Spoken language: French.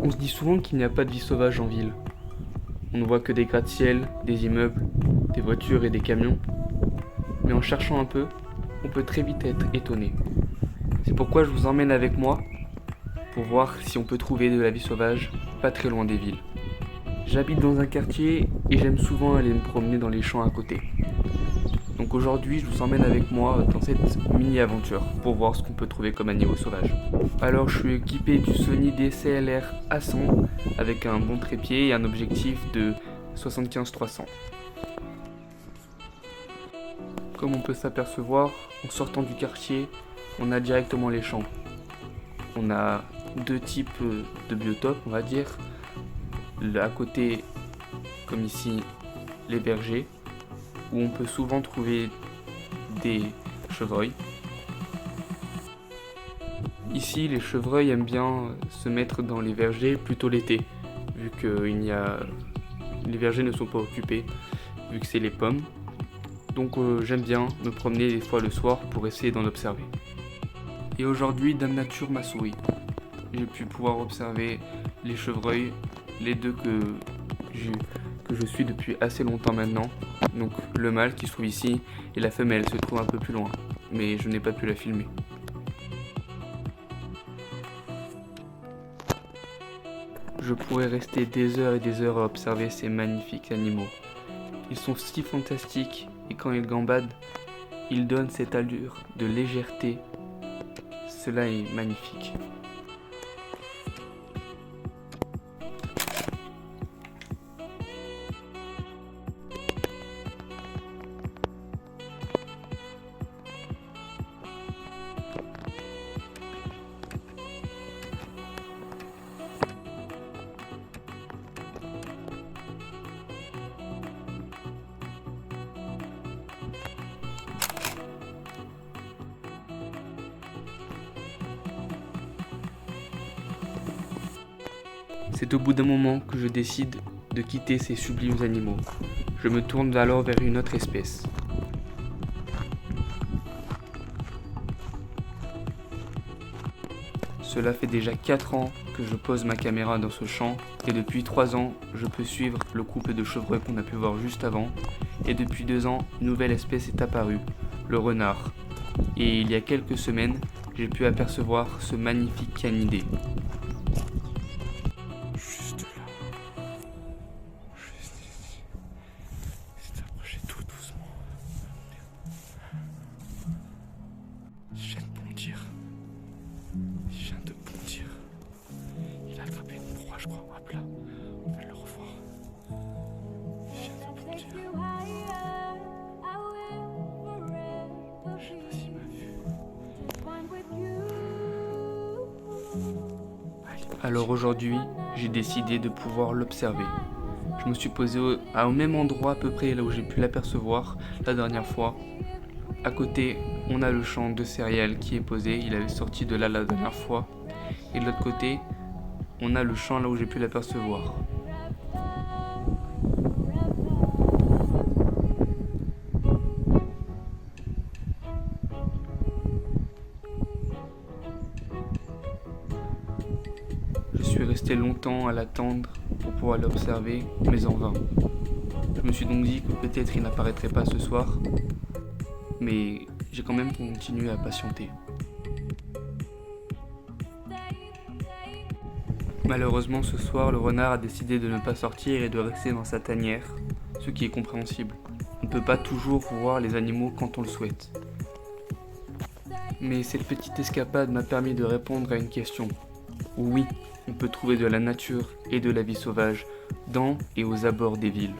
On se dit souvent qu'il n'y a pas de vie sauvage en ville. On ne voit que des gratte-ciel, des immeubles, des voitures et des camions. Mais en cherchant un peu, on peut très vite être étonné. C'est pourquoi je vous emmène avec moi pour voir si on peut trouver de la vie sauvage pas très loin des villes. J'habite dans un quartier et j'aime souvent aller me promener dans les champs à côté. Donc aujourd'hui, je vous emmène avec moi dans cette mini-aventure pour voir ce qu'on peut trouver comme animaux sauvages. Alors je suis équipé du Sony DSLR A100 avec un bon trépied et un objectif de 75-300. Comme on peut s'apercevoir, en sortant du quartier, on a directement les champs. On a deux types de biotopes, on va dire. À côté, comme ici, les vergers, où on peut souvent trouver des chevreuils. Ici, les chevreuils aiment bien se mettre dans les vergers plutôt l'été, vu que les vergers ne sont pas occupés, vu que c'est les pommes. Donc j'aime bien me promener des fois le soir pour essayer d'en observer. Et aujourd'hui, Dame Nature m'a souri. J'ai pu pouvoir observer les chevreuils, les deux que je suis depuis assez longtemps maintenant. Donc le mâle qui se trouve ici et la femelle se trouve un peu plus loin, mais je n'ai pas pu la filmer. Je pourrais rester des heures et des heures à observer ces magnifiques animaux. Ils sont si fantastiques et quand ils gambadent, ils donnent cette allure de légèreté. Cela est magnifique. C'est au bout d'un moment que je décide de quitter ces sublimes animaux. Je me tourne alors vers une autre espèce. Cela fait déjà 4 ans que je pose ma caméra dans ce champ et depuis 3 ans, je peux suivre le couple de chevreuils qu'on a pu voir juste avant. Et depuis 2 ans, une nouvelle espèce est apparue, le renard. Et il y a quelques semaines, j'ai pu apercevoir ce magnifique canidé. Il a attrapé une proie, je crois. Hop là, on va le revoir. Il vient de bondir. Je sais pas s'il m'a vu. Alors aujourd'hui, j'ai décidé de pouvoir l'observer. Je me suis posé au même endroit à peu près là où j'ai pu l'apercevoir la dernière fois. À côté, on a le champ de céréales qui est posé, il avait sorti de là la dernière fois. Et de l'autre côté, on a le champ là où j'ai pu l'apercevoir. Je suis resté longtemps à l'attendre pour pouvoir l'observer, mais en vain. Je me suis donc dit que peut-être il n'apparaîtrait pas ce soir, mais j'ai quand même continué à patienter. Malheureusement, ce soir, le renard a décidé de ne pas sortir et de rester dans sa tanière, ce qui est compréhensible. On ne peut pas toujours voir les animaux quand on le souhaite. Mais cette petite escapade m'a permis de répondre à une question. Oui, on peut trouver de la nature et de la vie sauvage dans et aux abords des villes.